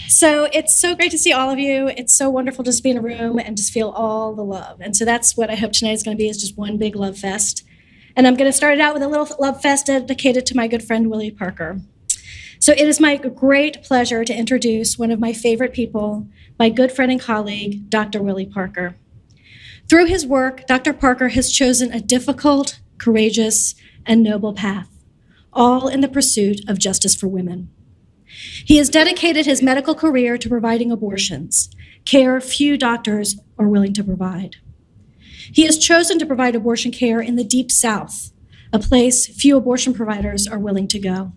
So it's so great to see all of you. It's so wonderful just to be in a room and just feel all the love. And so that's what I hope tonight is going to be, is just one big love fest. And I'm going to start it out with a little love fest dedicated to my good friend, Willie Parker. So it is my great pleasure to introduce one of my favorite people, my good friend and colleague, Dr. Willie Parker. Through his work, Dr. Parker has chosen a difficult, courageous, and noble path, all in the pursuit of justice for women. He has dedicated his medical career to providing abortions, care few doctors are willing to provide. He has chosen to provide abortion care in the Deep South, a place few abortion providers are willing to go.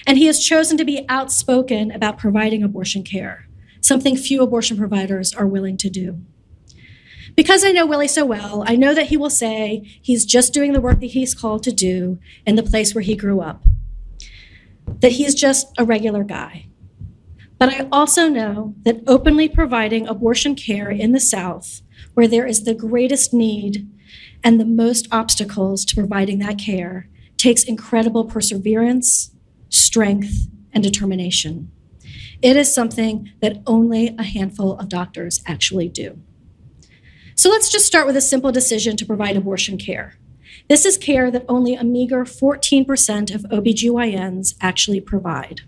And he has chosen to be outspoken about providing abortion care, something few abortion providers are willing to do. Because I know Willie so well, I know that he will say he's just doing the work that he's called to do in the place where he grew up, that he's just a regular guy. But I also know that openly providing abortion care in the South, where there is the greatest need and the most obstacles to providing that care, takes incredible perseverance, strength, and determination. It is something that only a handful of doctors actually do. So let's just start with a simple decision to provide abortion care. This is care that only a meager 14% of OBGYNs actually provide.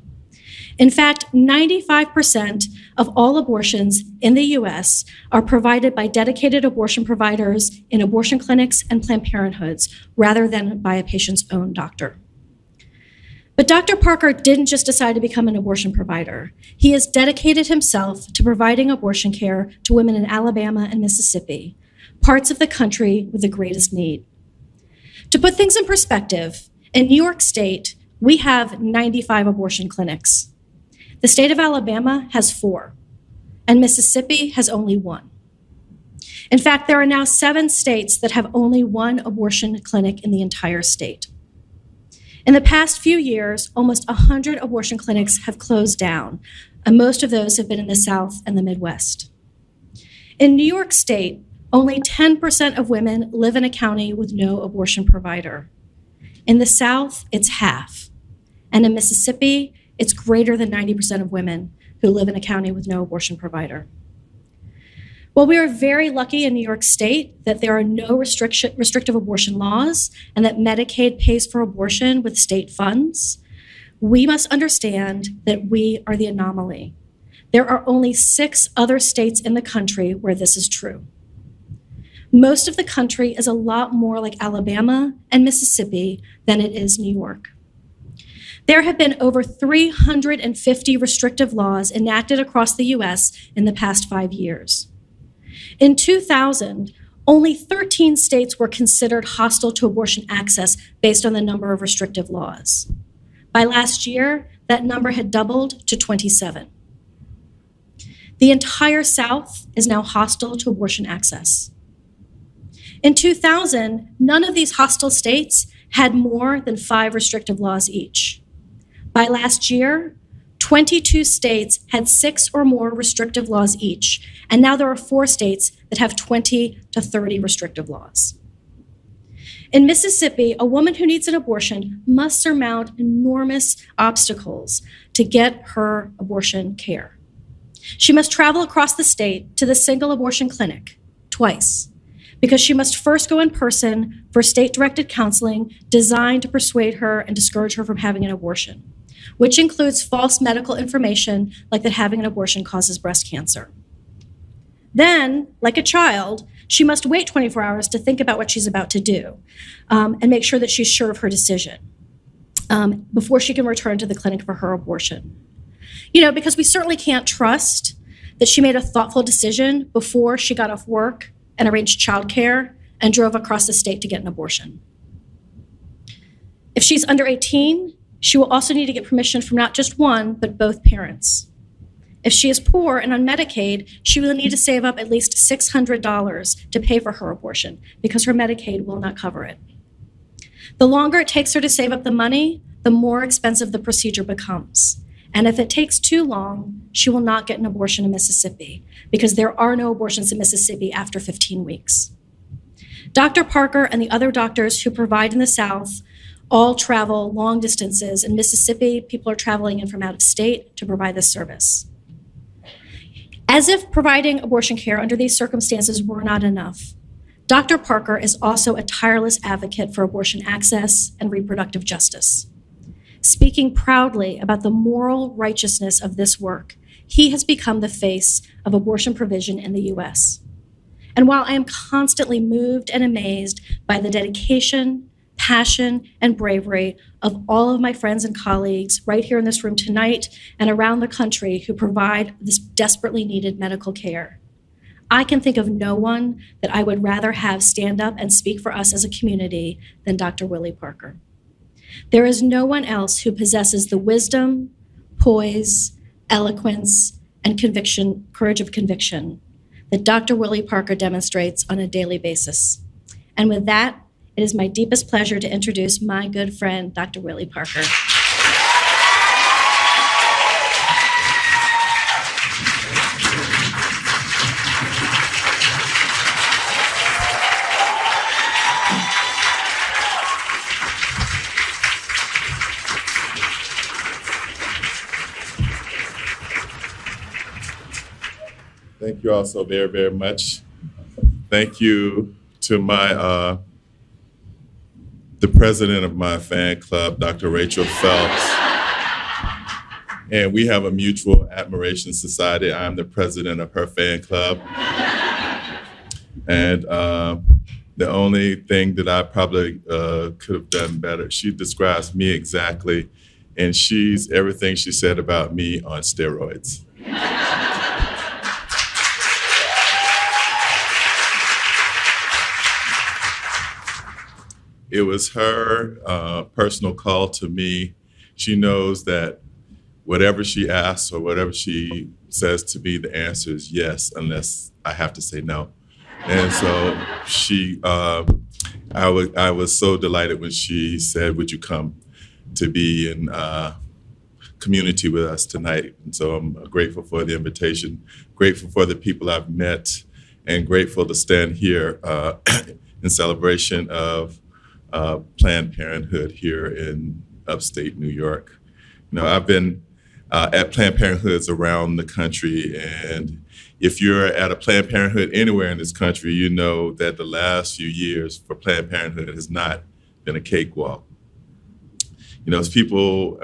In fact, 95% of all abortions in the US are provided by dedicated abortion providers in abortion clinics and Planned Parenthoods, rather than by a patient's own doctor. But Dr. Parker didn't just decide to become an abortion provider. He has dedicated himself to providing abortion care to women in Alabama and Mississippi, parts of the country with the greatest need. To put things in perspective, in New York State, we have 95 abortion clinics. The state of Alabama has 4, and Mississippi has only 1. In fact, there are now 7 states that have only 1 abortion clinic in the entire state. In the past few years, almost 100 abortion clinics have closed down, and most of those have been in the South and the Midwest. In New York State, only 10% of women live in a county with no abortion provider. In the South, it's half. And in Mississippi, it's greater than 90% of women who live in a county with no abortion provider. Well, we are very lucky in New York State that there are no restrictive abortion laws and that Medicaid pays for abortion with state funds. We must understand that we are the anomaly. There are only 6 other states in the country where this is true. Most of the country is a lot more like Alabama and Mississippi than it is New York. There have been over 350 restrictive laws enacted across the US in the past 5 years. In 2000, only 13 states were considered hostile to abortion access based on the number of restrictive laws. By last year, that number had doubled to 27. The entire South is now hostile to abortion access. In 2000, none of these hostile states had more than 5 restrictive laws each. By last year, 22 states had 6 or more restrictive laws each, and now there are 4 states that have 20 to 30 restrictive laws. In Mississippi, a woman who needs an abortion must surmount enormous obstacles to get her abortion care. She must travel across the state to the single abortion clinic twice, because she must first go in person for state-directed counseling designed to persuade her and discourage her from having an abortion, which includes false medical information like that having an abortion causes breast cancer. Then, like a child, she must wait 24 hours to think about what she's about to do and make sure that she's sure of her decision before she can return to the clinic for her abortion. Because we certainly can't trust that she made a thoughtful decision before she got off work and arranged childcare and drove across the state to get an abortion. If she's under 18, she will also need to get permission from not just one, but both parents. If she is poor and on Medicaid, she will need to save up at least $600 to pay for her abortion because her Medicaid will not cover it. The longer it takes her to save up the money, the more expensive the procedure becomes. And if it takes too long, she will not get an abortion in Mississippi because there are no abortions in Mississippi after 15 weeks. Dr. Parker and the other doctors who provide in the South all travel long distances. In Mississippi, people are traveling in from out of state to provide this service. As if providing abortion care under these circumstances were not enough, Dr. Parker is also a tireless advocate for abortion access and reproductive justice. Speaking proudly about the moral righteousness of this work, he has become the face of abortion provision in the U.S. And while I am constantly moved and amazed by the dedication, passion, and bravery of all of my friends and colleagues right here in this room tonight and around the country who provide this desperately needed medical care, I can think of no one that I would rather have stand up and speak for us as a community than Dr. Willie Parker. There is no one else who possesses the wisdom, poise, eloquence, and courage of conviction that Dr. Willie Parker demonstrates on a daily basis. And with that, it is my deepest pleasure to introduce my good friend, Dr. Willie Parker. Thank you all so very, very much. Thank you to my the president of my fan club, Dr. Rachel Phelps. And we have a mutual admiration society. I'm the president of her fan club. And the only thing that I probably could have done better, she describes me exactly, and she's everything she said about me on steroids. It was her personal call to me. She knows that whatever she asks or whatever she says to me, the answer is yes, unless I have to say no. And so I was so delighted when she said, would you come to be in community with us tonight? And so I'm grateful for the invitation, grateful for the people I've met, and grateful to stand here in celebration of Planned Parenthood here in upstate New York. You know, I've been at Planned Parenthoods around the country, and if you're at a Planned Parenthood anywhere in this country, you know that the last few years for Planned Parenthood has not been a cakewalk. You know, as people,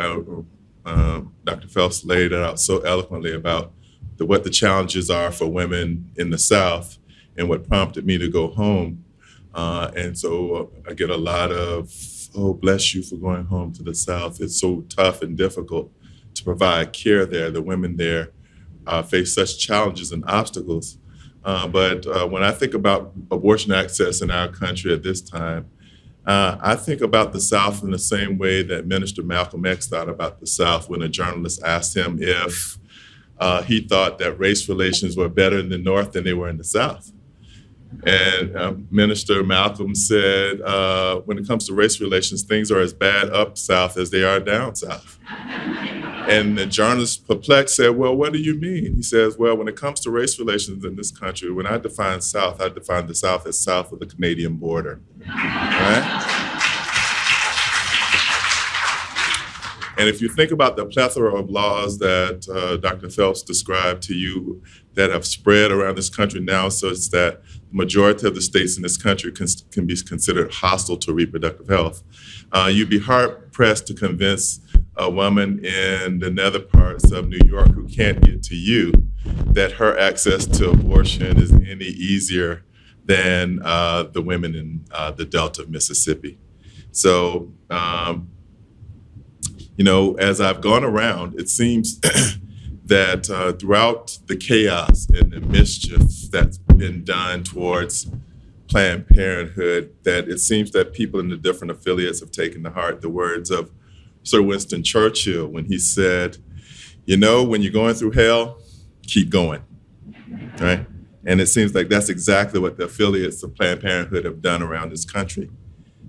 Dr. Phelps laid it out so eloquently about what the challenges are for women in the South and what prompted me to go home. And so I get a lot of, oh, bless you for going home to the South. It's so tough and difficult to provide care there. The women there face such challenges and obstacles. But when I think about abortion access in our country at this time, I think about the South in the same way that Minister Malcolm X thought about the South when a journalist asked him if he thought that race relations were better in the North than they were in the South. And Minister Malcolm said, when it comes to race relations, things are as bad up South as they are down South. And the journalist, perplexed, said, well, what do you mean? He says, well, when it comes to race relations in this country, when I define South, I define the South as south of the Canadian border, right? And if you think about the plethora of laws that Dr. Phelps described to you that have spread around this country now, such that the majority of the states in this country can be considered hostile to reproductive health, you'd be hard-pressed to convince a woman in the nether parts of New York who can't get to you that her access to abortion is any easier than the women in the Delta of Mississippi. So, you know, as I've gone around, it seems that throughout the chaos and the mischief that's been done towards Planned Parenthood, that it seems that people in the different affiliates have taken to heart the words of Sir Winston Churchill when he said, you know, when you're going through hell, keep going, right? And it seems like that's exactly what the affiliates of Planned Parenthood have done around this country.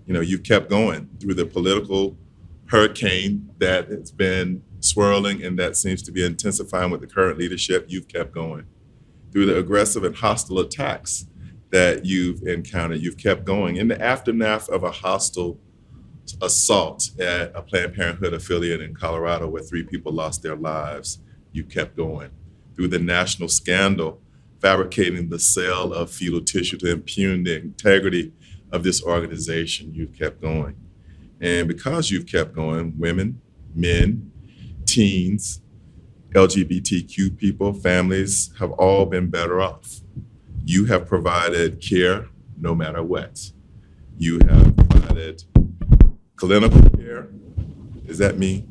You know, you've kept going through the political hurricane that has been swirling and that seems to be intensifying with the current leadership. You've kept going through the aggressive and hostile attacks that you've encountered. You've kept going in the aftermath of a hostile assault at a Planned Parenthood affiliate in Colorado where 3 people lost their lives. You kept going through the national scandal, fabricating the sale of fetal tissue to impugn the integrity of this organization. You've kept going. And because you've kept going, women, men, teens, LGBTQ people, families have all been better off. You have provided care no matter what. You have provided clinical care. Is that me?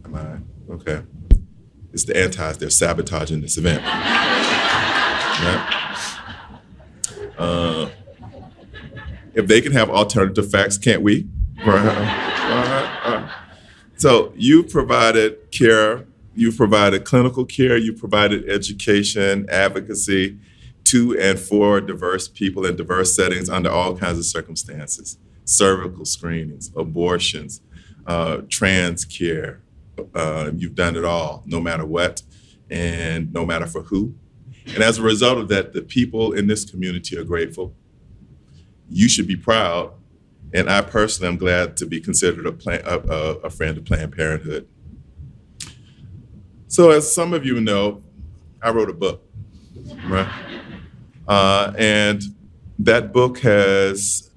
Am I? Okay. It's the antis. They're sabotaging this event. Right? If they can have alternative facts, can't we? Right. So you provided care, you provided clinical care, you provided education, advocacy to and for diverse people in diverse settings under all kinds of circumstances. Cervical screenings, abortions, trans care. You've done it all, no matter what, and no matter for who. And as a result of that, the people in this community are grateful. You should be proud. And I personally am glad to be considered a friend of Planned Parenthood. So as some of you know, I wrote a book, right? And that book has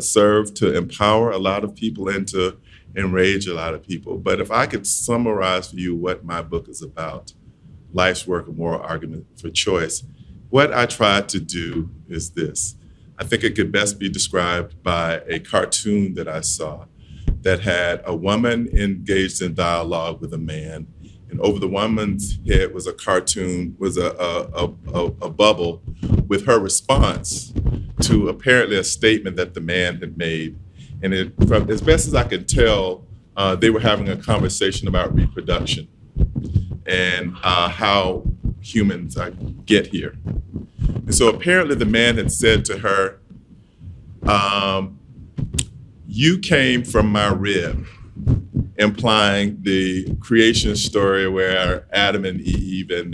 served to empower a lot of people and to enrage a lot of people. But if I could summarize for you what my book is about, Life's Work, a Moral Argument for Choice, what I tried to do is this. I think it could best be described by a cartoon that I saw that had a woman engaged in dialogue with a man, and over the woman's head was a cartoon, was a bubble with her response to apparently a statement that the man had made. And from as best as I can tell, they were having a conversation about reproduction and how humans get here. And so apparently the man had said to her, you came from my rib, implying the creation story where Adam and Eve and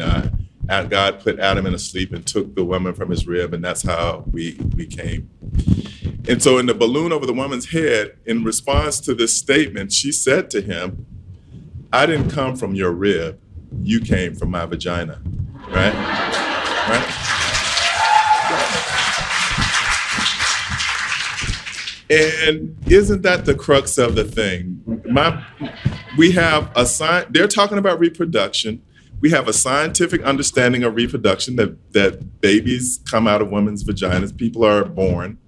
God put Adam in a sleep and took the woman from his rib, and that's how we came. And so in the balloon over the woman's head, in response to this statement, she said to him, I didn't come from your rib, you came from my vagina, right? Right? And isn't that the crux of the thing? We have they're talking about reproduction. We have a scientific understanding of reproduction that babies come out of women's vaginas, people are born.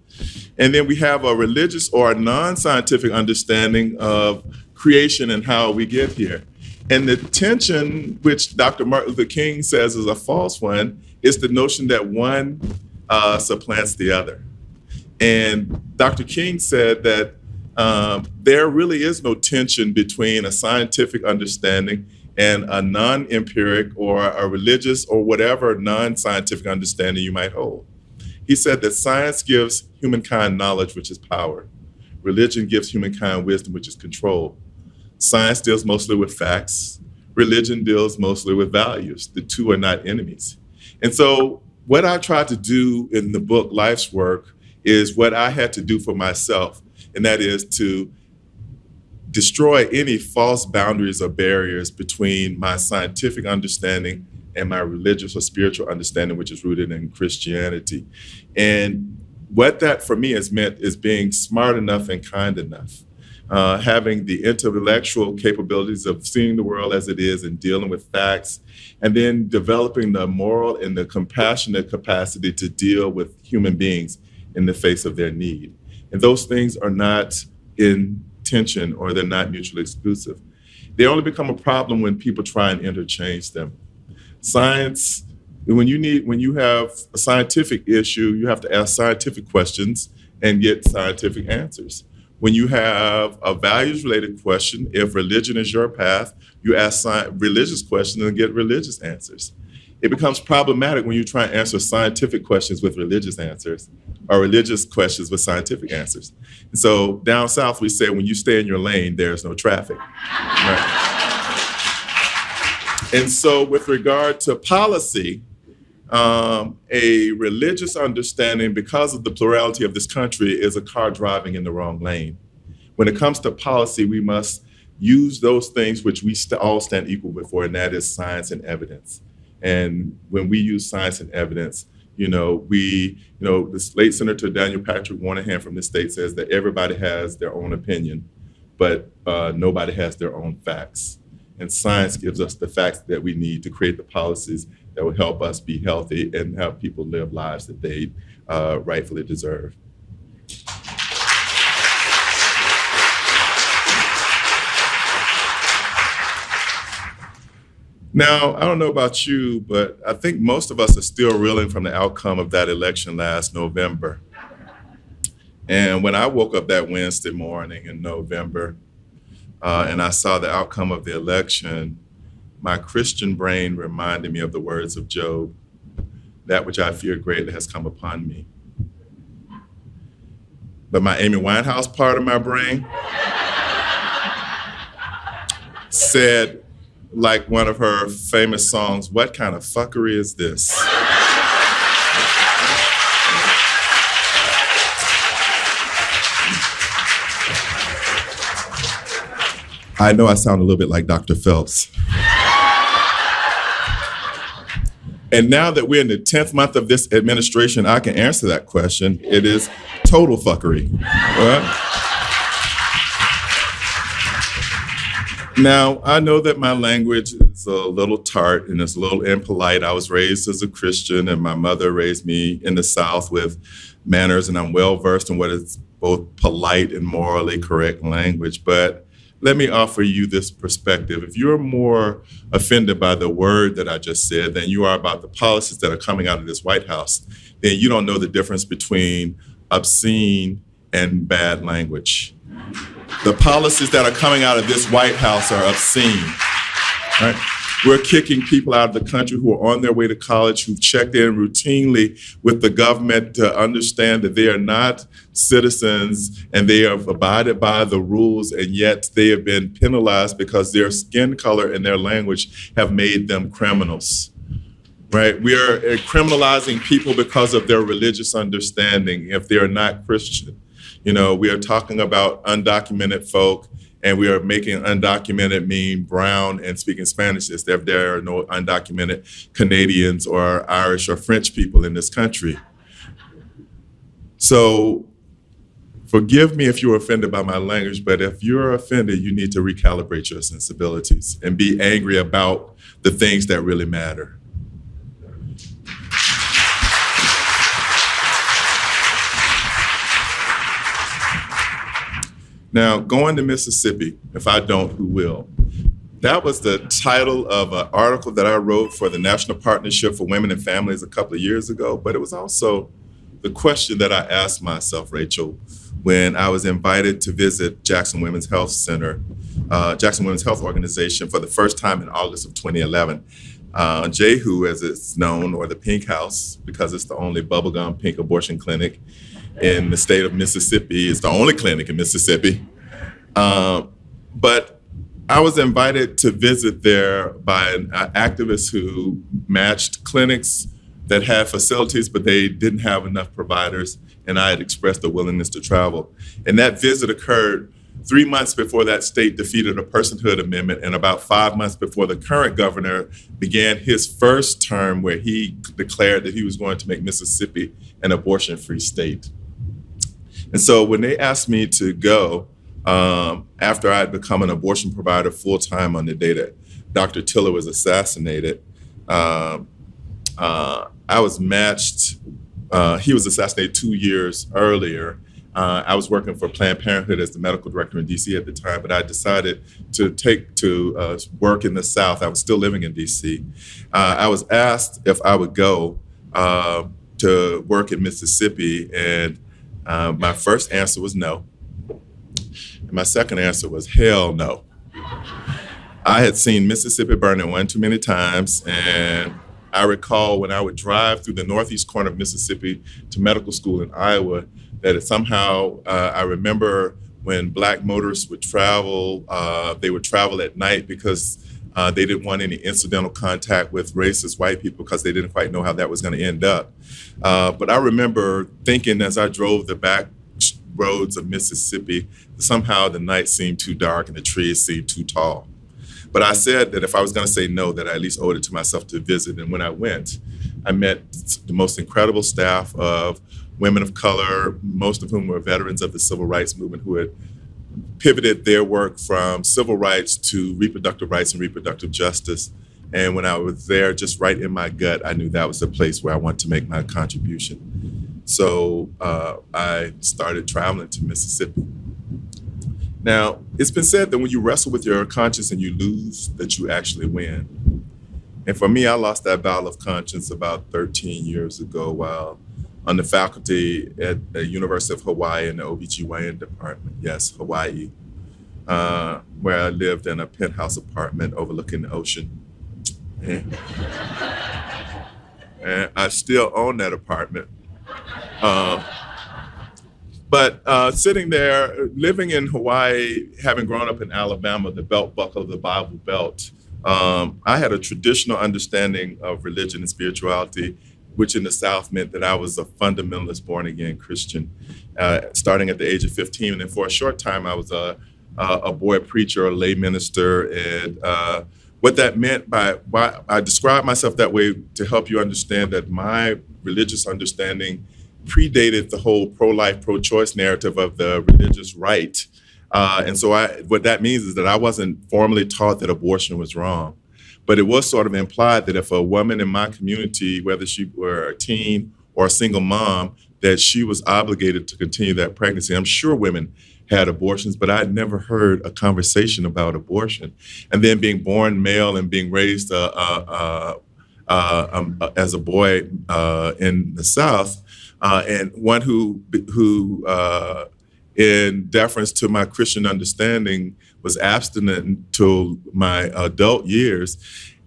And then we have a religious or a non-scientific understanding of creation and how we get here. And the tension, which Dr. Martin Luther King says is a false one, is the notion that one supplants the other. And Dr. King said that there really is no tension between a scientific understanding and a non-empiric or a religious or whatever non-scientific understanding you might hold. He said that science gives humankind knowledge, which is power. Religion gives humankind wisdom, which is control. Science deals mostly with facts. Religion deals mostly with values. The two are not enemies. And so what I tried to do in the book, Life's Work, is what I had to do for myself, and that is to destroy any false boundaries or barriers between my scientific understanding and my religious or spiritual understanding, which is rooted in Christianity. And what that for me has meant is being smart enough and kind enough, having the intellectual capabilities of seeing the world as it is and dealing with facts, and then developing the moral and the compassionate capacity to deal with human beings in the face of their need. And those things are not in tension or they're not mutually exclusive. They only become a problem when people try and interchange them. Science, when you have a scientific issue, you have to ask scientific questions and get scientific answers. When you have a values-related question, if religion is your path, you ask religious questions and get religious answers. It becomes problematic when you try and answer scientific questions with religious answers or religious questions with scientific answers. And so down south, we say, when you stay in your lane, there's no traffic. Right? And so with regard to policy, a religious understanding, because of the plurality of this country, is a car driving in the wrong lane. When it comes to policy, we must use those things which we all stand equal before, and that is science and evidence. And when we use science and evidence, this late Senator Daniel Patrick Moynihan from the state says that everybody has their own opinion, but nobody has their own facts. And science gives us the facts that we need to create the policies that will help us be healthy and have people live lives that they rightfully deserve. Now, I don't know about you, but I think most of us are still reeling from the outcome of that election last November. And when I woke up that Wednesday morning in November, and I saw the outcome of the election, my Christian brain reminded me of the words of Job, "That which I fear greatly has come upon me." But my Amy Winehouse part of my brain said, like one of her famous songs, "What kind of fuckery is this?" I know I sound a little bit like Dr. Phelps. And now that we're in the 10th month of this administration, I can answer that question. It is total fuckery. Right? Now, I know that my language is a little tart and it's a little impolite. I was raised as a Christian, and my mother raised me in the South with manners, and I'm well versed in what is both polite and morally correct language. But let me offer you this perspective. If you're more offended by the word that I just said than you are about the policies that are coming out of this White House, then you don't know the difference between obscene and bad language. The policies that are coming out of this White House are obscene, right? We're kicking people out of the country who are on their way to college, who've checked in routinely with the government to understand that they are not citizens and they have abided by the rules, and yet they have been penalized because their skin color and their language have made them criminals, right? We are criminalizing people because of their religious understanding if they are not Christian. We are talking about undocumented folk, and we are making undocumented mean brown and speaking Spanish as if there are no undocumented Canadians or Irish or French people in this country. So forgive me if you're offended by my language, but if you're offended, you need to recalibrate your sensibilities and be angry about the things that really matter. Now, going to Mississippi, if I don't, who will? That was the title of an article that I wrote for the National Partnership for Women and Families a couple of years ago, but it was also the question that I asked myself, Rachel, when I was invited to visit Jackson Women's Health Center, Jackson Women's Health Organization for the first time in August of 2011. JHU, as it's known, or the Pink House, because it's the only bubblegum pink abortion clinic in the state of Mississippi. It's the only clinic in Mississippi. But I was invited to visit there by an activist who matched clinics that had facilities, but they didn't have enough providers, and I had expressed a willingness to travel. And that visit occurred 3 months before that state defeated a personhood amendment, and about 5 months before the current governor began his first term, where he declared that he was going to make Mississippi an abortion-free state. And so when they asked me to go, after I had become an abortion provider full-time on the day that Dr. Tiller was assassinated, I was matched. He was assassinated 2 years earlier. I was working for Planned Parenthood as the medical director in DC at the time, but I decided to work in the South. I was still living in DC. I was asked if I would go to work in Mississippi, and my first answer was no. And my second answer was hell no. I had seen Mississippi burning one too many times, and I recall when I would drive through the northeast corner of Mississippi to medical school in Iowa, that somehow I remember when Black motorists would travel, they would travel at night because they didn't want any incidental contact with racist white people because they didn't quite know how that was going to end up. But I remember thinking as I drove the back roads of Mississippi, somehow the night seemed too dark and the trees seemed too tall. But I said that if I was going to say no, that I at least owed it to myself to visit. And when I went, I met the most incredible staff of women of color, most of whom were veterans of the civil rights movement, who had pivoted their work from civil rights to reproductive rights and reproductive justice. And when I was there, just right in my gut, I knew that was the place where I wanted to make my contribution. So I started traveling to Mississippi. Now, it's been said that when you wrestle with your conscience and you lose, that you actually win. And for me, I lost that battle of conscience about 13 years ago while on the faculty at the University of Hawaii in the OBGYN department. Yes, Hawaii, where I lived in a penthouse apartment overlooking the ocean. And I still own that apartment. But sitting there, living in Hawaii, having grown up in Alabama, the belt buckle of the Bible Belt, I had a traditional understanding of religion and spirituality, which in the South meant that I was a fundamentalist born-again Christian, starting at the age of 15. And then for a short time, I was a boy preacher, a lay minister. And what that meant by why I describe myself that way to help you understand that my religious understanding predated the whole pro-life, pro-choice narrative of the religious right. And so what that means is that I wasn't formally taught that abortion was wrong. But it was sort of implied that if a woman in my community, whether she were a teen or a single mom, that she was obligated to continue that pregnancy. I'm sure women had abortions, but I had never heard a conversation about abortion. And then being born male and being raised as a boy in the South, and one who in deference to my Christian understanding, was abstinent until my adult years,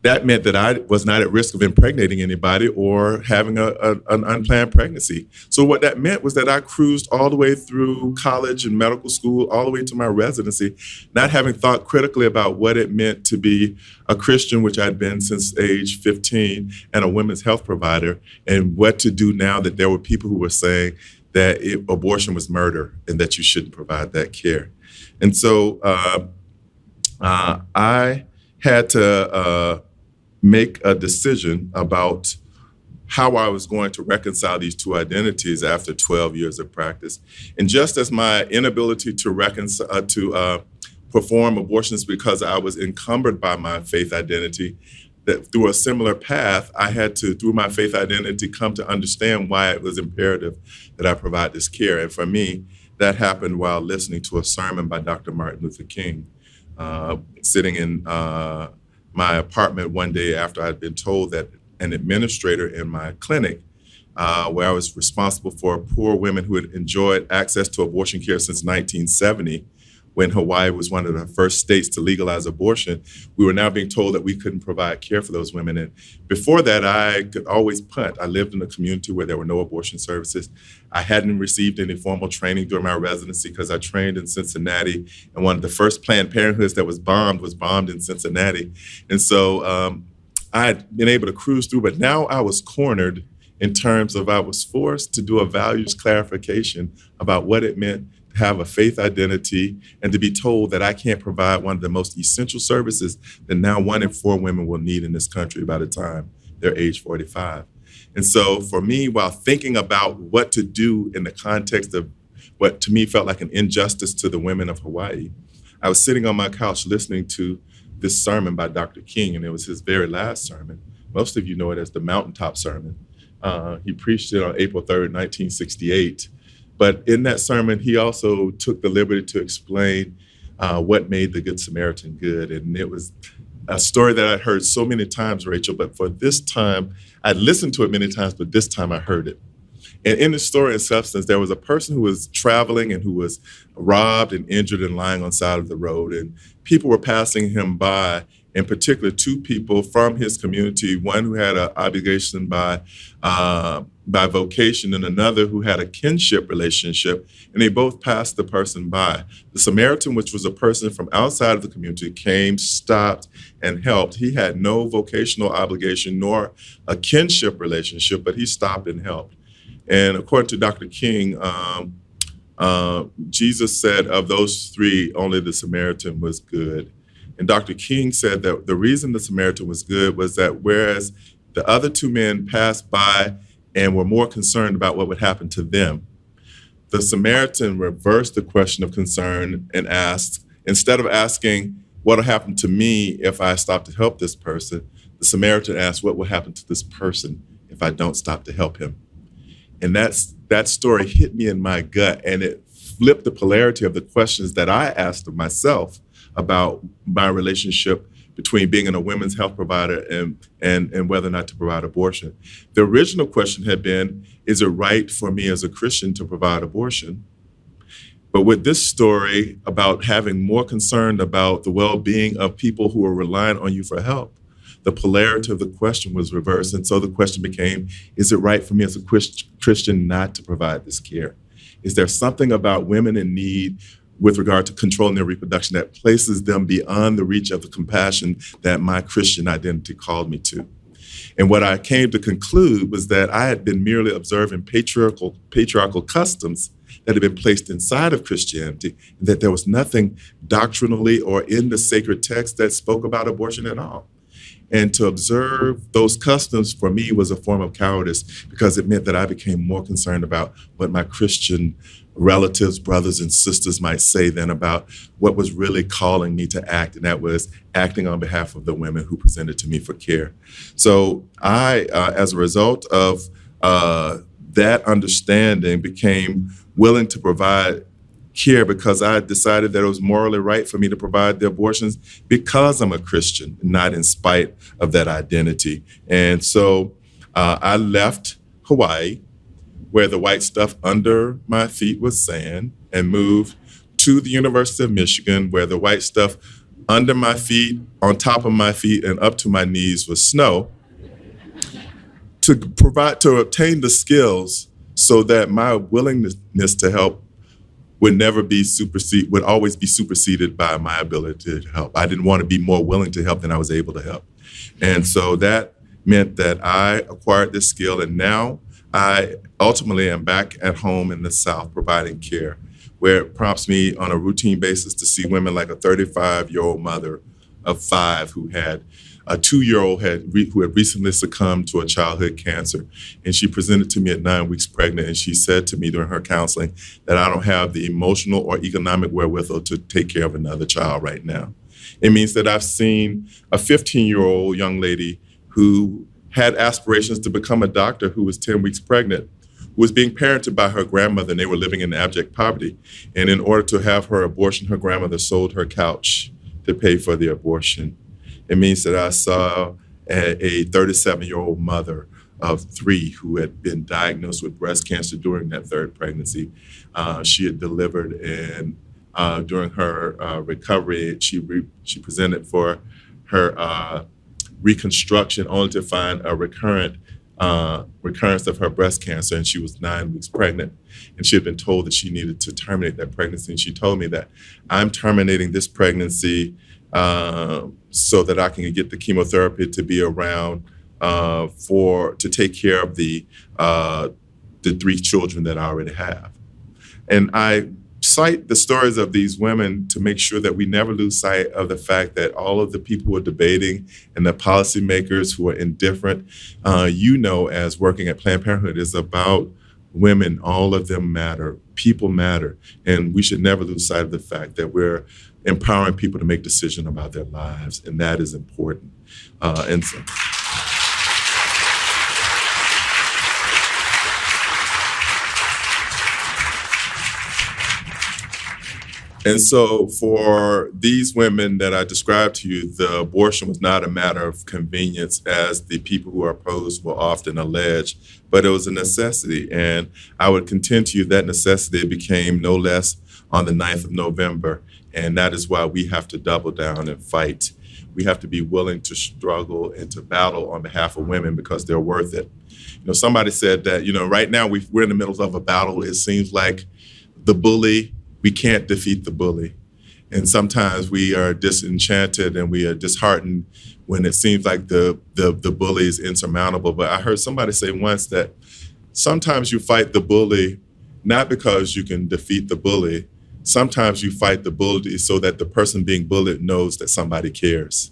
that meant that I was not at risk of impregnating anybody or having an unplanned pregnancy. So what that meant was that I cruised all the way through college and medical school, all the way to my residency, not having thought critically about what it meant to be a Christian, which I'd been since age 15, and a women's health provider, and what to do now that there were people who were saying that abortion was murder and that you shouldn't provide that care. And so I had to make a decision about how I was going to reconcile these two identities after 12 years of practice. And just as my inability to perform abortions because I was encumbered by my faith identity, that through a similar path, I had to, through my faith identity, come to understand why it was imperative that I provide this care. And for me, that happened while listening to a sermon by Dr. Martin Luther King, sitting in my apartment one day after I'd been told that an administrator in my clinic, where I was responsible for poor women who had enjoyed access to abortion care since 1970, when Hawaii was one of the first states to legalize abortion, we were now being told that we couldn't provide care for those women. And before that, I could always punt. I lived in a community where there were no abortion services. I hadn't received any formal training during my residency because I trained in Cincinnati, and one of the first Planned Parenthoods that was bombed in Cincinnati. And so I had been able to cruise through, but now I was cornered in terms of I was forced to do a values clarification about what it meant to have a faith identity and to be told that I can't provide one of the most essential services that now 1 in 4 women will need in this country by the time they're age 45. And so for me, while thinking about what to do in the context of what to me felt like an injustice to the women of Hawaii, I was sitting on my couch listening to this sermon by Dr. King, and it was his very last sermon. Most of you know it as the Mountaintop Sermon. He preached it on April 3rd, 1968. But in that sermon, he also took the liberty to explain what made the Good Samaritan good. And it was a story that I'd heard so many times, Rachel, but for this time, I'd listened to it many times, but this time I heard it. And in the story in substance, there was a person who was traveling and who was robbed and injured and lying on the side of the road. And people were passing him by, in particular, 2 people from his community, one who had an obligation by vocation and another who had a kinship relationship, and they both passed the person by. The Samaritan, which was a person from outside of the community, came, stopped, and helped. He had no vocational obligation nor a kinship relationship, but he stopped and helped. And according to Dr. King, Jesus said of those 3, only the Samaritan was good. And Dr. King said that the reason the Samaritan was good was that whereas the other two men passed by and were more concerned about what would happen to them, the Samaritan reversed the question of concern and asked, instead of asking, what will happen to me if I stop to help this person, the Samaritan asked, what will happen to this person if I don't stop to help him? And that story hit me in my gut, and it flipped the polarity of the questions that I asked of myself about my relationship between being a women's health provider and whether or not to provide abortion. The original question had been, is it right for me as a Christian to provide abortion? But with this story about having more concern about the well-being of people who are relying on you for help, the polarity of the question was reversed. And so the question became, is it right for me as a Christian not to provide this care? Is there something about women in need with regard to controlling their reproduction that places them beyond the reach of the compassion that my Christian identity called me to? And what I came to conclude was that I had been merely observing patriarchal customs that had been placed inside of Christianity, and that there was nothing doctrinally or in the sacred text that spoke about abortion at all. And to observe those customs for me was a form of cowardice, because it meant that I became more concerned about what my Christian relatives, brothers, and sisters might say than about what was really calling me to act, and that was acting on behalf of the women who presented to me for care. So I, as a result of that understanding, became willing to provide care because I decided that it was morally right for me to provide the abortions because I'm a Christian, not in spite of that identity. And so I left Hawaii, where the white stuff under my feet was sand, and moved to the University of Michigan, where the white stuff under my feet, on top of my feet, and up to my knees was snow, to obtain the skills so that my willingness to help would always be superseded by my ability to help. I didn't want to be more willing to help than I was able to help. And so that meant that I acquired this skill, and now I ultimately am back at home in the South providing care, where it prompts me on a routine basis to see women like a 35-year-old mother of 5 who had a 2-year-old who had recently succumbed to a childhood cancer. And she presented to me at 9 weeks pregnant, and she said to me during her counseling that I don't have the emotional or economic wherewithal to take care of another child right now. It means that I've seen a 15-year-old young lady who had aspirations to become a doctor, who was 10 weeks pregnant, who was being parented by her grandmother, and they were living in abject poverty. And in order to have her abortion, her grandmother sold her couch to pay for the abortion. It means that I saw a 37-year-old mother of 3 who had been diagnosed with breast cancer during that 3rd pregnancy. She had delivered, and during her recovery, she presented for her reconstruction, only to find a recurrence of her breast cancer, and she was 9 weeks pregnant. And she had been told that she needed to terminate that pregnancy. And she told me that I'm terminating this pregnancy so that I can get the chemotherapy to be around to take care of the 3 children that I already have. And I cite the stories of these women to make sure that we never lose sight of the fact that all of the people who are debating and the policymakers who are indifferent, as working at Planned Parenthood, is about women. All of them matter. People matter. And we should never lose sight of the fact that we're empowering people to make decisions about their lives, and that is important. And so for these women that I described to you, the abortion was not a matter of convenience, as the people who are opposed will often allege, but it was a necessity. And I would contend to you that necessity became no less on the 9th of November. And that is why we have to double down and fight. We have to be willing to struggle and to battle on behalf of women because they're worth it. Somebody said that, right now we're in the middle of a battle. It seems like the bully, we can't defeat the bully. And sometimes we are disenchanted and we are disheartened when it seems like the bully is insurmountable. But I heard somebody say once that sometimes you fight the bully not because you can defeat the bully. sometimes you fight the bully so that the person being bullied knows that somebody cares.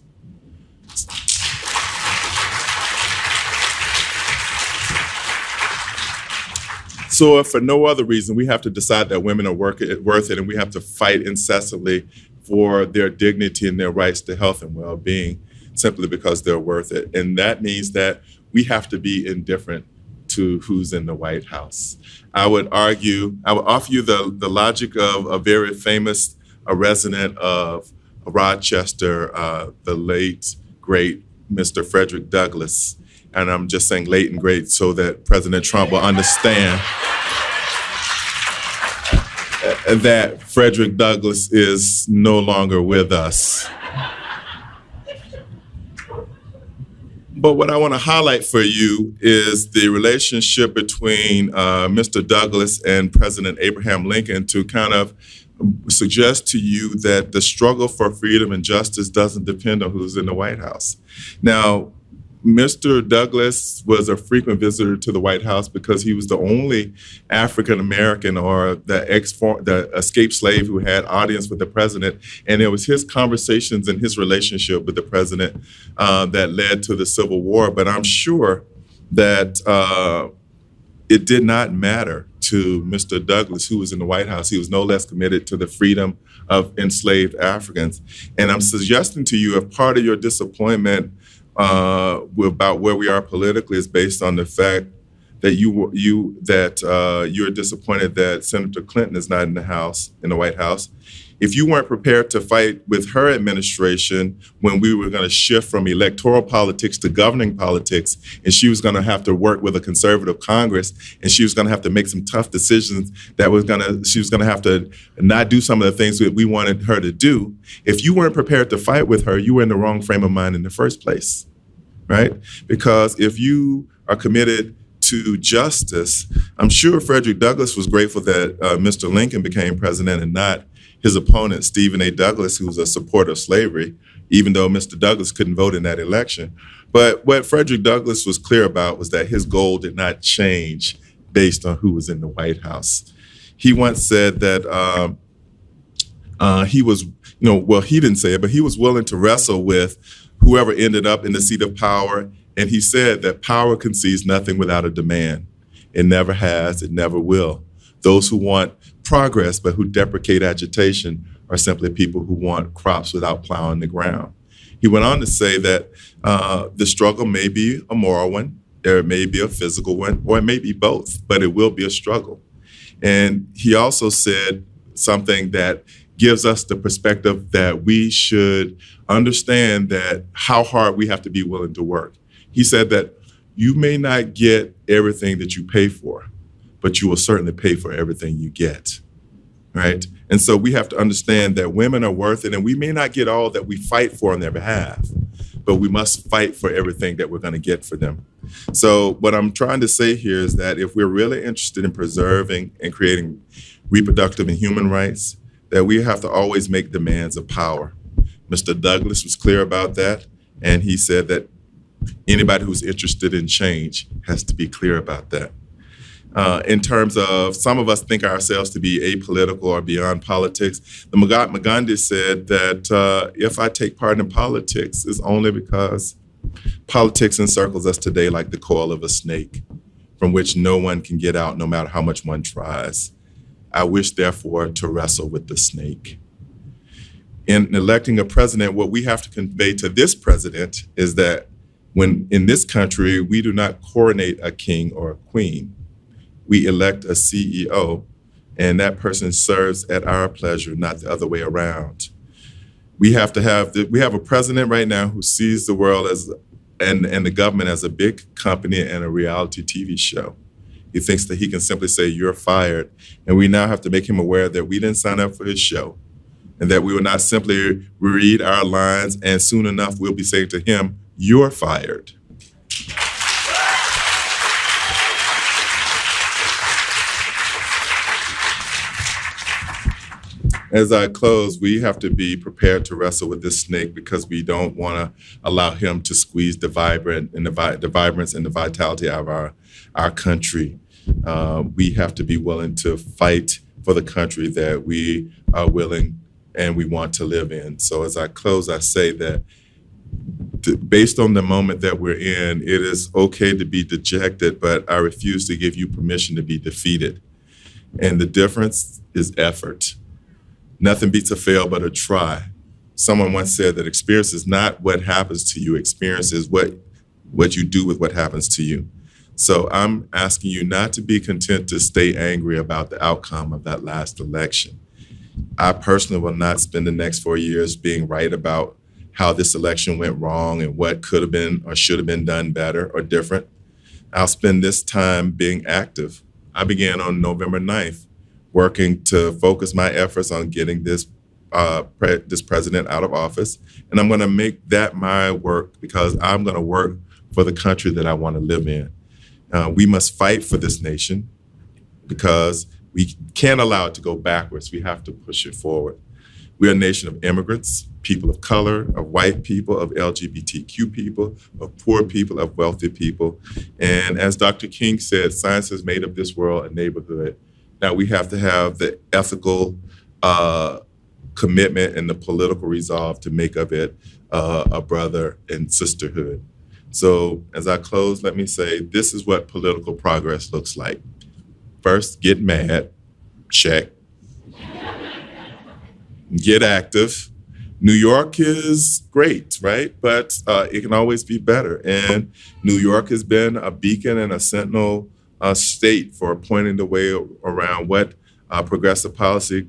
So if for no other reason, we have to decide that women are worth it, and we have to fight incessantly for their dignity and their rights to health and well-being simply because they're worth it. And that means that we have to be indifferent to who's in the White House. I would offer you the logic of a very famous resident of Rochester, the late, great Mr. Frederick Douglass. And I'm just saying late and great so that President Trump will understand that Frederick Douglass is no longer with us. But what I want to highlight for you is the relationship between Mr. Douglass and President Abraham Lincoln to kind of suggest to you that the struggle for freedom and justice doesn't depend on who's in the White House. Now, Mr. Douglass was a frequent visitor to the White House because he was the only African American or the escaped slave who had audience with the president. And it was his conversations and his relationship with the president that led to the Civil War. But I'm sure that it did not matter to Mr. Douglass, who was in the White House. He was no less committed to the freedom of enslaved Africans. And I'm suggesting to you, if part of your disappointment about where we are politically is based on the fact that you're disappointed that Senator Clinton is not in the White House. If you weren't prepared to fight with her administration when we were going to shift from electoral politics to governing politics, and she was going to have to work with a conservative Congress, and she was going to have to make some tough decisions she was going to have to not do some of the things that we wanted her to do. If you weren't prepared to fight with her, you were in the wrong frame of mind in the first place, right? Because if you are committed to justice, I'm sure Frederick Douglass was grateful that Mr. Lincoln became president and not his opponent, Stephen A. Douglas, who was a supporter of slavery, even though Mr. Douglass couldn't vote in that election. But what Frederick Douglass was clear about was that his goal did not change based on who was in the White House. He once said that he was, he didn't say it, but he was willing to wrestle with whoever ended up in the seat of power. And he said that power concedes nothing without a demand. It never has, it never will. Those who want progress but who deprecate agitation are simply people who want crops without plowing the ground. He went on to say that the struggle may be a moral one, there may be a physical one, or it may be both, but it will be a struggle. And he also said something that gives us the perspective that we should understand that how hard we have to be willing to work. He said that you may not get everything that you pay for, but you will certainly pay for everything you get, right? And so we have to understand that women are worth it, and we may not get all that we fight for on their behalf, but we must fight for everything that we're going to get for them. So what I'm trying to say here is that if we're really interested in preserving and creating reproductive and human rights, that we have to always make demands of power. Mr. Douglass was clear about that, and he said that anybody who's interested in change has to be clear about that. In terms of, some of us think ourselves to be apolitical or beyond politics. The Mahatma Gandhi said that if I take part in politics, it's only because politics encircles us today like the coil of a snake, from which no one can get out no matter how much one tries. I wish, therefore, to wrestle with the snake. In electing a president, what we have to convey to this president is that when in this country, we do not coronate a king or a queen. We elect a CEO, and that person serves at our pleasure, not the other way around. We have a president right now who sees the world and the government as a big company and a reality TV show. He thinks that he can simply say, "You're fired." And we now have to make him aware that we didn't sign up for his show, and that we will not simply read our lines, and soon enough we'll be saying to him, "You're fired." As I close, we have to be prepared to wrestle with this snake because we don't want to allow him to squeeze the vibrance and the vitality out of our country. We have to be willing to fight for the country that we are willing and we want to live in. So as I close, I say that based on the moment that we're in, it is okay to be dejected, but I refuse to give you permission to be defeated. And the difference is effort. Nothing beats a fail but a try. Someone once said that experience is not what happens to you. Experience is what you do with what happens to you. So I'm asking you not to be content to stay angry about the outcome of that last election. I personally will not spend the next 4 years being right about how this election went wrong and what could have been or should have been done better or different. I'll spend this time being active. I began on November 9th, working to focus my efforts on getting this president out of office. And I'm going to make that my work because I'm going to work for the country that I want to live in. We must fight for this nation because we can't allow it to go backwards. We have to push it forward. We are a nation of immigrants, people of color, of white people, of LGBTQ people, of poor people, of wealthy people. And as Dr. King said, science has made of this world a neighborhood. Now we have to have the ethical commitment and the political resolve to make of it a brother and sisterhood. So as I close, let me say, this is what political progress looks like. First, get mad, check. Get active. New York is great, right? But it can always be better. And New York has been a beacon and a sentinel state for pointing the way around what progressive policy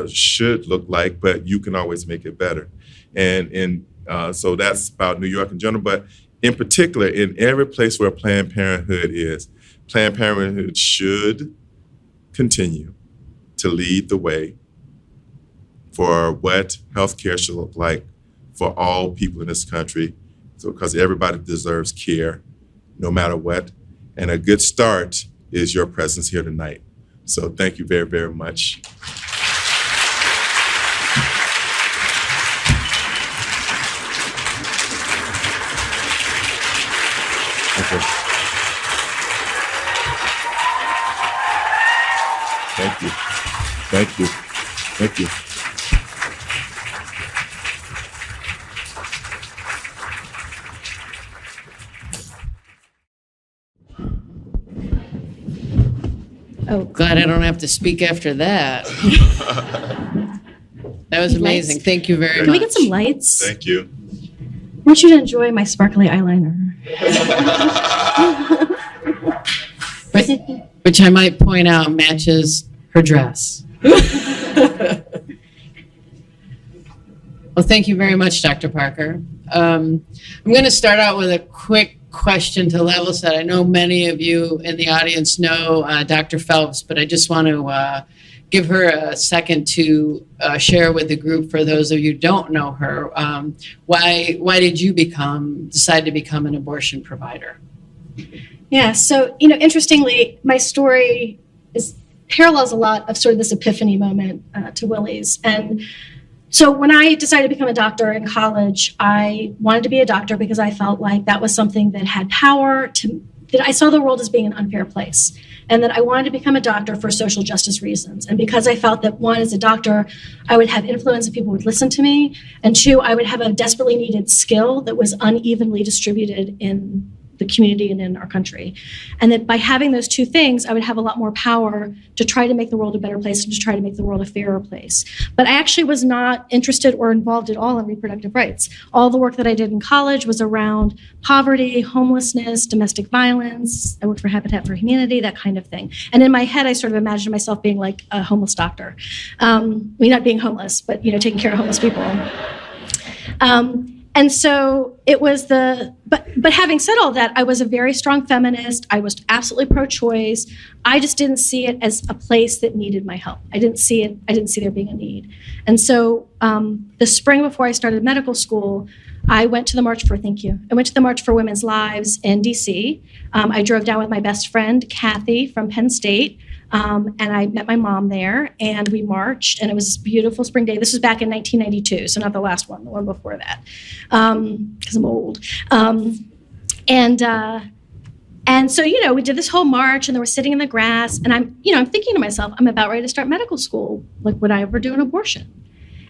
should look like, but you can always make it better. And so that's about New York in general. But in particular, in every place where Planned Parenthood is, Planned Parenthood should continue to lead the way for what healthcare should look like for all people in this country, so because everybody deserves care, no matter what. And a good start is your presence here tonight. So thank you very, very much. Okay. Thank you. Thank you. Thank you. Oh, glad I don't have to speak after that. That was amazing. Lights? Thank you very much. Can we get some lights? Thank you. I want you to enjoy my sparkly eyeliner. Which I might point out matches her dress. Well, thank you very much, Dr. Parker. I'm going to start out with a quick question to level set. I know many of you in the audience know Dr. Phelps, but I just want to give her a second to share with the group, for those of you who don't know her, why did you decide to become an abortion provider? Yeah, so, interestingly, my story parallels a lot of sort of this epiphany moment to Willie's. And so when I decided to become a doctor in college, I wanted to be a doctor because I felt like that was something that had power, that I saw the world as being an unfair place, and that I wanted to become a doctor for social justice reasons. And because I felt that, one, as a doctor, I would have influence and people would listen to me, and two, I would have a desperately needed skill that was unevenly distributed in the community and in our country. And that by having those two things, I would have a lot more power to try to make the world a better place and to try to make the world a fairer place. But I actually was not interested or involved at all in reproductive rights. All the work that I did in college was around poverty, homelessness, domestic violence. I worked for Habitat for Humanity, that kind of thing. And in my head, I sort of imagined myself being like a homeless doctor. Not being homeless, but taking care of homeless people. And so it was but having said all that, I was a very strong feminist. I was absolutely pro-choice. I just didn't see it as a place that needed my help. I didn't see there being a need. And so the spring before I started medical school, I went to the March for Women's Lives in DC. I drove down with my best friend, Kathy, from Penn State. And I met my mom there, and we marched, and it was this beautiful spring day. This was back in 1992, so not the last one, the one before that, because I'm old. And And so, we did this whole march and then we're sitting in the grass and I'm thinking to myself, I'm about ready to start medical school. Like, would I ever do an abortion?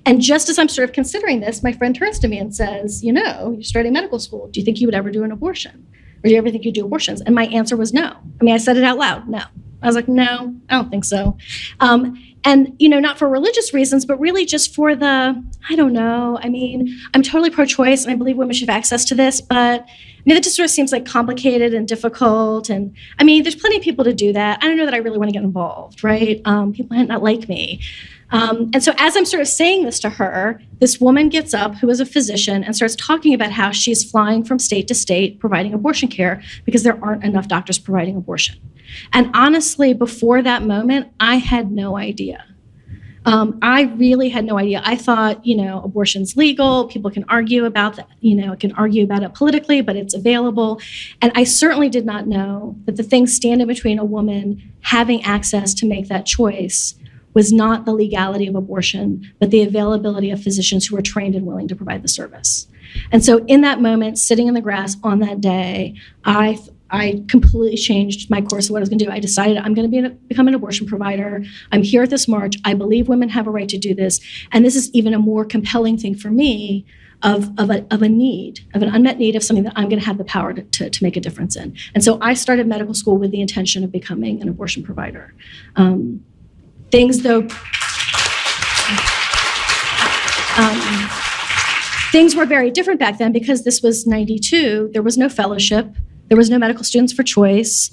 And just as I'm sort of considering this, my friend turns to me and says, you're starting medical school. Do you think you would ever do an abortion? Or do you ever think you'd do abortions? And my answer was no. I mean, I said it out loud, no. I was like, no, I don't think so. And, not for religious reasons, but really just for I don't know. I mean, I'm totally pro-choice and I believe women should have access to this, but that just sort of seems like complicated and difficult. And I mean, there's plenty of people to do that. I don't know that I really want to get involved, right? People might not like me. And so as I'm sort of saying this to her, this woman gets up who is a physician and starts talking about how she's flying from state to state providing abortion care because there aren't enough doctors providing abortion. And honestly, before that moment, I had no idea. I really had no idea. I thought, abortion's legal. People can argue about that, can argue about it politically, but it's available. And I certainly did not know that the thing standing between a woman having access to make that choice was not the legality of abortion, but the availability of physicians who are trained and willing to provide the service. And so in that moment, sitting in the grass on that day, I completely changed my course of what I was going to do. I decided I'm going to become an abortion provider. I'm here at this march. I believe women have a right to do this. And this is even a more compelling thing for me of a need, of an unmet need, of something that I'm going to have the power to make a difference in. And so I started medical school with the intention of becoming an abortion provider. Things were very different back then because this was 92. There was no fellowship. There was no medical students for choice.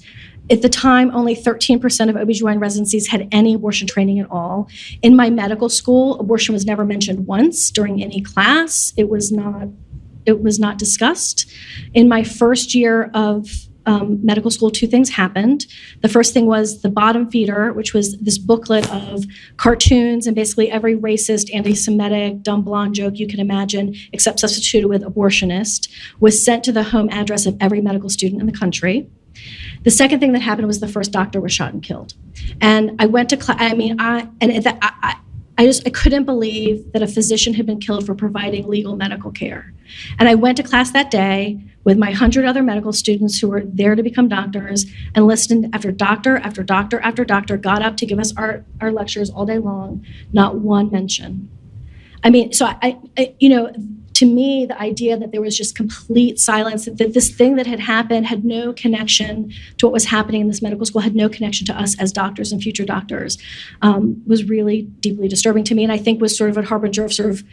At the time, only 13% of OB/GYN residencies had any abortion training at all. In my medical school, abortion was never mentioned once during any class. It was not discussed. In my first year of medical school, two things happened. The first thing was the bottom feeder, which was this booklet of cartoons and basically every racist, anti-Semitic, dumb blonde joke you can imagine, except substituted with abortionist, was sent to the home address of every medical student in the country. The second thing that happened was the first doctor was shot and killed. And I went to class, I couldn't believe that a physician had been killed for providing legal medical care. And I went to class that day with my 100 other medical students who were there to become doctors and listened after doctor after doctor after doctor got up to give us our lectures all day long, not one mention. I mean, so to me, the idea that there was just complete silence, that this thing that had happened had no connection to what was happening in this medical school, had no connection to us as doctors and future doctors, was really deeply disturbing to me. And I think was sort of a harbinger of sort of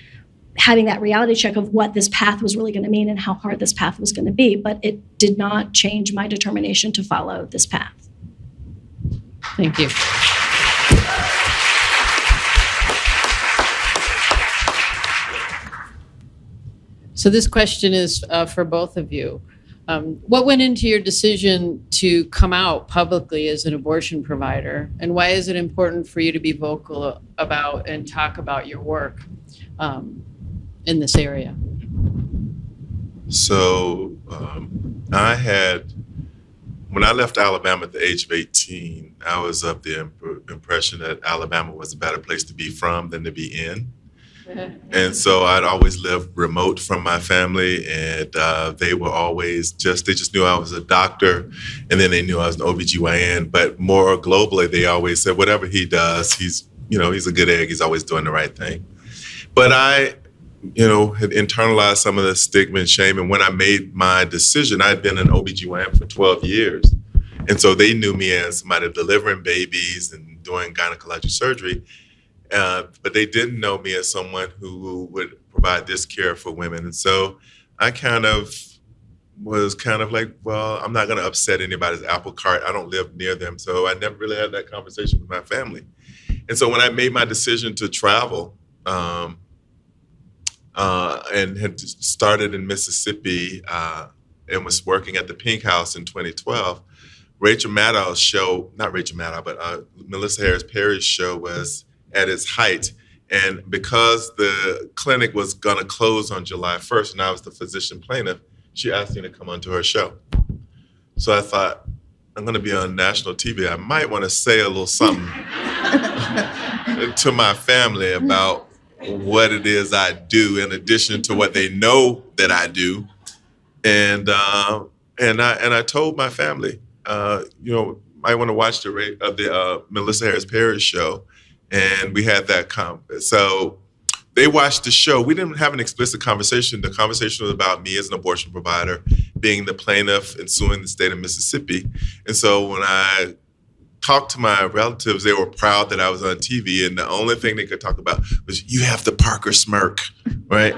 having that reality check of what this path was really going to mean and how hard this path was going to be. But it did not change my determination to follow this path. Thank you. So this question is for both of you. What went into your decision to come out publicly as an abortion provider, and why is it important for you to be vocal about and talk about your work in this area? So when I left Alabama at the age of 18, I was of the impression that Alabama was a better place to be from than to be in. And so I'd always lived remote from my family, and they were always they just knew I was a doctor, and then they knew I was an OB/GYN. But more globally, they always said, whatever he does, he's a good egg. He's always doing the right thing. But I, had internalized some of the stigma and shame. And when I made my decision, I'd been an OB/GYN for 12 years. And so they knew me as somebody delivering babies and doing gynecologic surgery. But they didn't know me as someone who would provide this care for women. And so I was like, well, I'm not going to upset anybody's apple cart. I don't live near them. So I never really had that conversation with my family. And so when I made my decision to travel and had started in Mississippi and was working at the Pink House in 2012, Melissa Harris Perry's show was at its height. And because the clinic was going to close on July 1st, and I was the physician plaintiff, she asked me to come onto her show. So I thought, I'm going to be on national TV. I might want to say a little something to my family about what it is I do in addition to what they know that I do. And And I told my family, might want to watch the Melissa Harris Perry show, and we had that so they watched the show. We didn't have an explicit conversation. The conversation was about me as an abortion provider, being the plaintiff and suing the state of Mississippi. And so when I talked to my relatives, they were proud that I was on TV, and the only thing they could talk about was, you have the Parker smirk, right?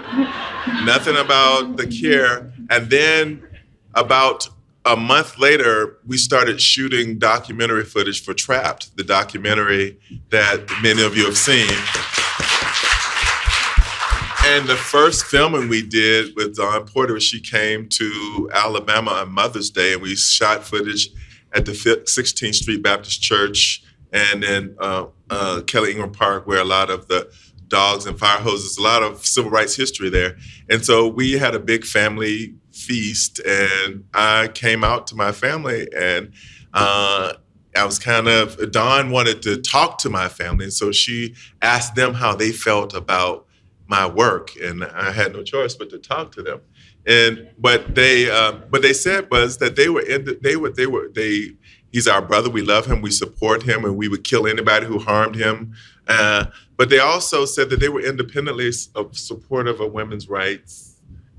Nothing about the care. And then about a month later, we started shooting documentary footage for Trapped, the documentary that many of you have seen. And the first filming we did with Dawn Porter, she came to Alabama on Mother's Day, and we shot footage at the 16th Street Baptist Church, and then Kelly Ingram Park, where a lot of the dogs and fire hoses, a lot of civil rights history there. And so we had a big family feast, and I came out to my family, and I was Dawn wanted to talk to my family, and so she asked them how they felt about my work, and I had no choice but to talk to them. And what they said was that he's our brother, we love him, we support him, and we would kill anybody who harmed him. But they also said that they were independently supportive of women's rights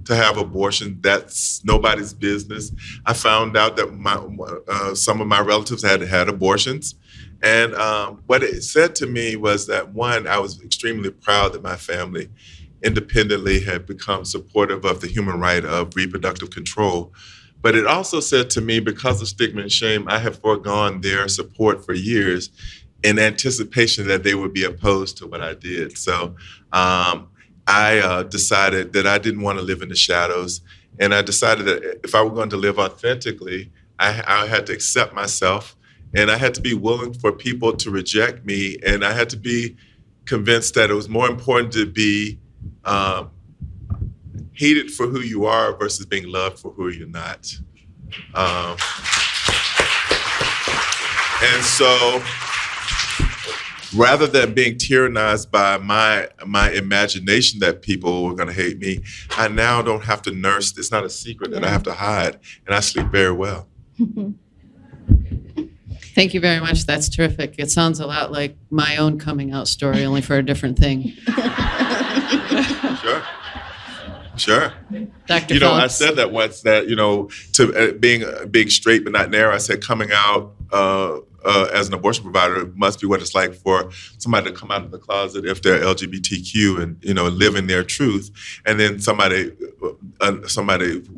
to have abortion. That's nobody's business. I found out that some of my relatives had abortions. And what it said to me was that, one, I was extremely proud that my family independently had become supportive of the human right of reproductive control. But it also said to me, because of stigma and shame, I have foregone their support for years in anticipation that they would be opposed to what I did. So I decided that I didn't want to live in the shadows. And I decided that if I were going to live authentically, I had to accept myself. And I had to be willing for people to reject me. And I had to be convinced that it was more important to be hated for who you are versus being loved for who you're not. And so rather than being tyrannized by my imagination that people were going to hate me, I now don't have to nurse. It's not a secret that I have to hide. And I sleep very well. Thank you very much. That's terrific. It sounds a lot like my own coming out story, only for a different thing. Sure. Dr. I Phillips. said that once, that, to being straight but not narrow, I said coming out as an abortion provider must be what it's like for somebody to come out of the closet if they're LGBTQ and, living their truth. And then somebody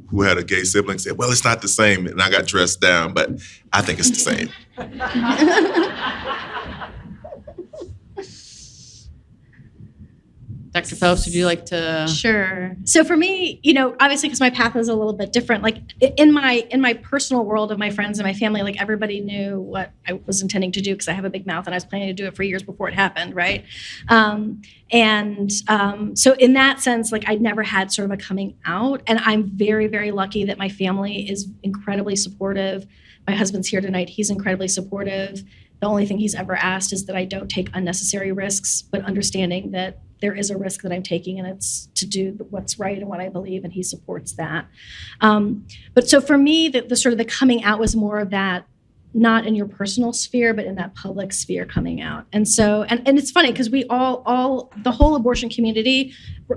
who had a gay sibling said, well, it's not the same. And I got dressed down, but I think it's the same. Dr. Phelps, would you like to? Sure. So for me, obviously, because my path is a little bit different, like in my personal world of my friends and my family, like everybody knew what I was intending to do because I have a big mouth and I was planning to do it for years before it happened, right? So in that sense, like I'd never had sort of a coming out, and I'm very, very lucky that my family is incredibly supportive. My husband's here tonight. He's incredibly supportive. The only thing he's ever asked is that I don't take unnecessary risks, but understanding that there is a risk that I'm taking, and it's to do what's right and what I believe, and he supports that. But so for me, the sort of the coming out was more of that, not in your personal sphere, but in that public sphere coming out. And so, and it's funny because we all the whole abortion community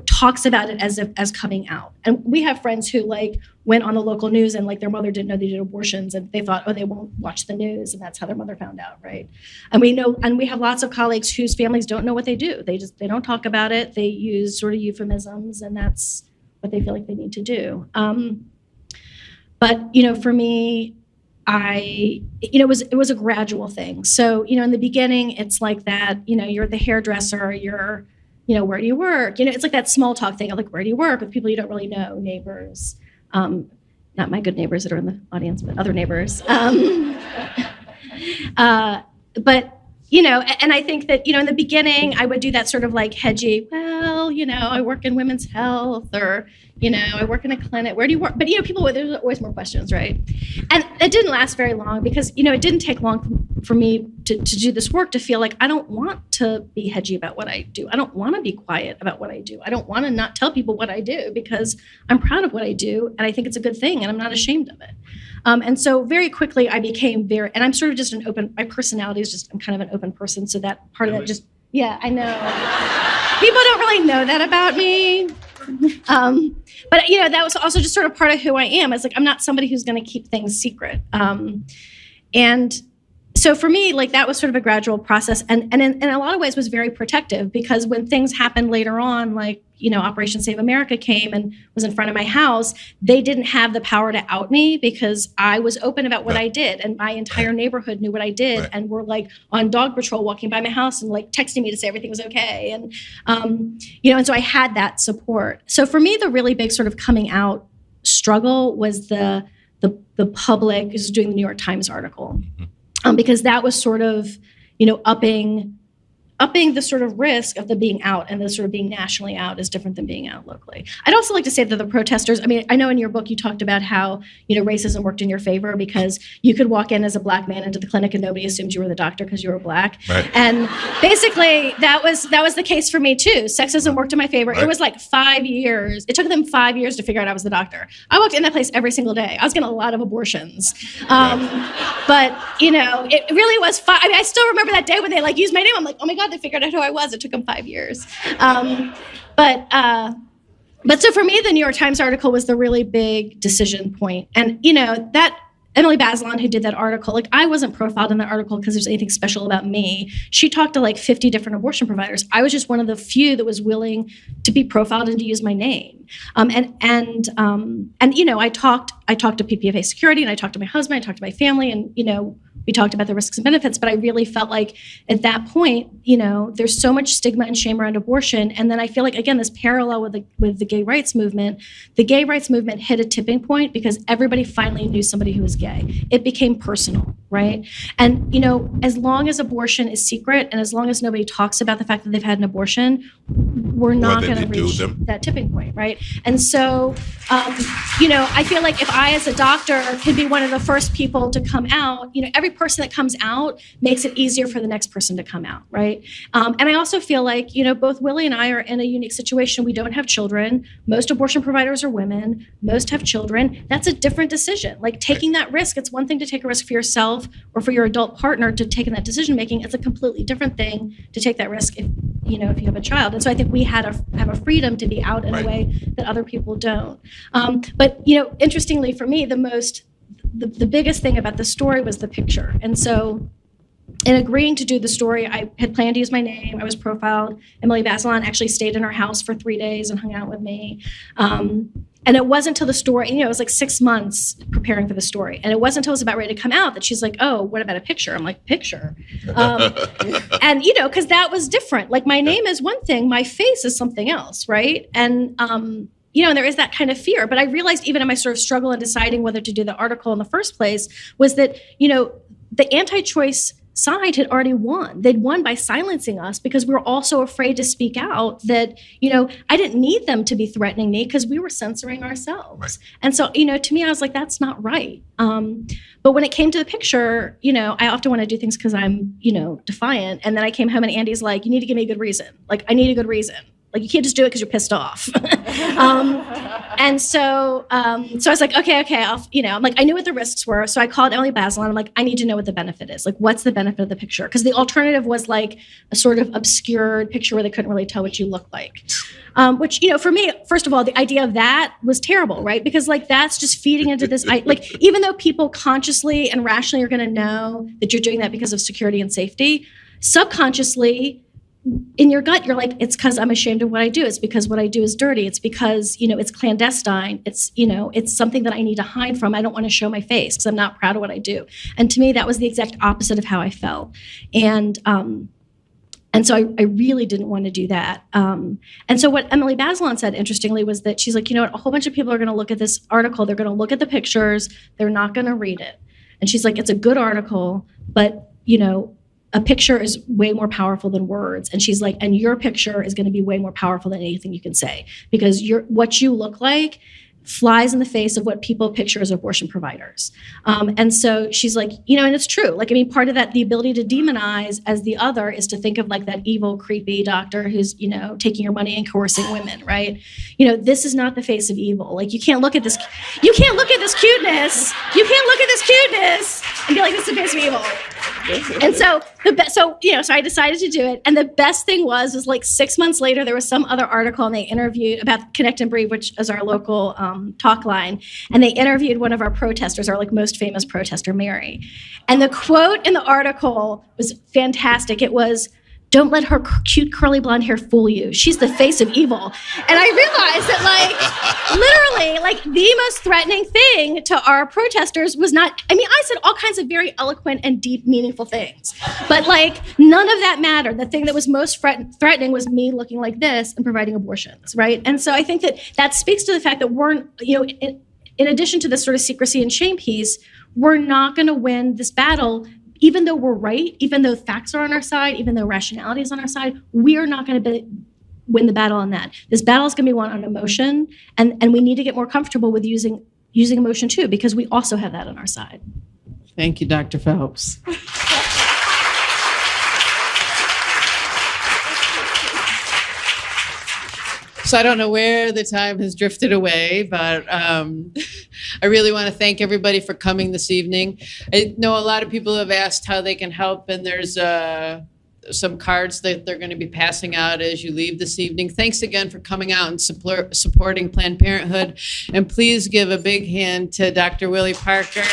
talks about it as coming out. And we have friends who like went on the local news and like their mother didn't know they did abortions, and they thought, oh, they won't watch the news, and that's how their mother found out, right? And we have lots of colleagues whose families don't know what they do. They don't talk about it. They use sort of euphemisms, and that's what they feel like they need to do. But for me, it was a gradual thing. So, in the beginning, it's like that, you're the hairdresser, you're, where do you work? It's like that small talk thing of like, where do you work, with people you don't really know, neighbors, not my good neighbors that are in the audience, but other neighbors. But, and I think that, in the beginning, I would do that sort of like hedgy, well, I work in women's health, or, I work in a clinic. Where do you work? But, people, there's always more questions, right? And it didn't last very long because, it didn't take long for me to do this work, to feel like I don't want to be hedgy about what I do. I don't want to be quiet about what I do. I don't want to not tell people what I do, because I'm proud of what I do and I think it's a good thing and I'm not ashamed of it. And so very quickly I became and I'm sort of just my personality is just, I'm kind of an open person. So that part of that just, yeah, I know. People don't really know that about me. But that was also just sort of part of who I am. It's like, I'm not somebody who's going to keep things secret. And so for me, like, that was sort of a gradual process, and in a lot of ways was very protective, because when things happened later on, like, Operation Save America came and was in front of my house, they didn't have the power to out me because I was open about what I did, and my entire neighborhood knew what I did, and were like on dog patrol walking by my house and like texting me to say everything was okay. And, and so I had that support. So for me, the really big sort of coming out struggle was the public is doing the New York Times article. Because that was sort of, upping the sort of risk of the being out, and the sort of being nationally out is different than being out locally. I'd also like to say that the protesters, I know in your book you talked about how, racism worked in your favor, because you could walk in as a Black man into the clinic and nobody assumed you were the doctor because you were Black. Right. And basically that was the case for me too. Sexism worked in my favor. Right. It was like 5 years. It took them 5 years to figure out I was the doctor. I walked in that place every single day. I was getting a lot of abortions. But, it really was fun. I still remember that day when they used my name. I'm like, oh my God, they figured out who I was. It took them 5 years. But so for me, the New York Times article was the really big decision point. And, that Emily Bazelon, who did that article, I wasn't profiled in that article because there's anything special about me. She talked to 50 different abortion providers. I was just one of the few that was willing to be profiled and to use my name. I talked to PPFA security, and I talked to my husband, I talked to my family, and, we talked about the risks and benefits, but I really felt like at that point, there's so much stigma and shame around abortion. And then I feel like, again, this parallel with the gay rights movement hit a tipping point because everybody finally knew somebody who was gay. It became personal, right? And, as long as abortion is secret, and as long as nobody talks about the fact that they've had an abortion, we're not going to reach that tipping point, right? And so, I feel like if I, as a doctor, can be one of the first people to come out, every person that comes out makes it easier for the next person to come out, right? And I also feel like, both Willie and I are in a unique situation. We don't have children. Most abortion providers are women. Most have children. That's a different decision. Taking that risk, it's one thing to take a risk for yourself or for your adult partner to take in that decision making. It's a completely different thing to take that risk if you have a child. And so I think we have a freedom to be out in a way that other people don't. But interestingly for me, the biggest thing about the story was the picture. And so in agreeing to do the story, I had planned to use my name. I was profiled. Emily Bazelon actually stayed in her house for 3 days and hung out with me. And it wasn't until the story, it was 6 months preparing for the story. And it wasn't until it was about ready to come out that she's like, oh, what about a picture? I'm like, picture? And, because that was different. My name is one thing, my face is something else, right? And, and there is that kind of fear. But I realized even in my sort of struggle in deciding whether to do the article in the first place was that, the anti-choice side had already won. They'd won by silencing us because we were all so afraid to speak out that, I didn't need them to be threatening me because we were censoring ourselves. Right. And so, to me, I was like, that's not right. But when it came to the picture, I often want to do things because I'm, defiant. And then I came home and Andy's like, you need to give me a good reason. I need a good reason. You can't just do it because you're pissed off. And so I was like, okay, I'm like, I knew what the risks were. So I called Emily Bazelon. I'm like, I need to know what the benefit is. What's the benefit of the picture? Because the alternative was a sort of obscured picture where they couldn't really tell what you look like. Which, for me, first of all, the idea of that was terrible, right? Because that's just feeding into this, even though people consciously and rationally are going to know that you're doing that because of security and safety, subconsciously, in your gut, you're like, it's because I'm ashamed of what I do. It's because what I do is dirty. It's because, it's clandestine. It's, it's something that I need to hide from. I don't want to show my face because I'm not proud of what I do. And to me, that was the exact opposite of how I felt. And so I really didn't want to do that. And so what Emily Bazelon said, interestingly, was that she's like, a whole bunch of people are going to look at this article. They're going to look at the pictures. They're not going to read it. And she's like, it's a good article, but, a picture is way more powerful than words. And she's like, and your picture is going to be way more powerful than anything you can say, because what you look like flies in the face of what people picture as abortion providers. And so she's like, and it's true. Like, I mean, part of that, the ability to demonize as the other is to think of like that evil, creepy doctor who's, taking your money and coercing women, right? This is not the face of evil. Like, you can't look at this cuteness. You can't look at this cuteness and be like, this is the face of evil. And so so I decided to do it. And the best thing was like 6 months later, there was some other article and they interviewed about Connect and Breathe, which is our local talk line. And they interviewed one of our protesters, our like most famous protester, Mary. And the quote in the article was fantastic. It was, "Don't let her cute curly blonde hair fool you. She's the face of evil." And I realized that literally the most threatening thing to our protesters was not, I said all kinds of very eloquent and deep, meaningful things, but none of that mattered. The thing that was most threatening was me looking like this and providing abortions, right? And so I think that speaks to the fact that we're, in addition to this sort of secrecy and shame piece, we're not going to win this battle. Even though we're right, even though facts are on our side, even though rationality is on our side, we are not going to win the battle on that. This battle is going to be won on emotion, and we need to get more comfortable with using emotion too, because we also have that on our side. Thank you, Dr. Phelps. So I don't know where the time has drifted away, but I really want to thank everybody for coming this evening. I know a lot of people have asked how they can help, and there's some cards that they're going to be passing out as you leave this evening. Thanks again for coming out and supporting Planned Parenthood. And please give a big hand to Dr. Willie Parker.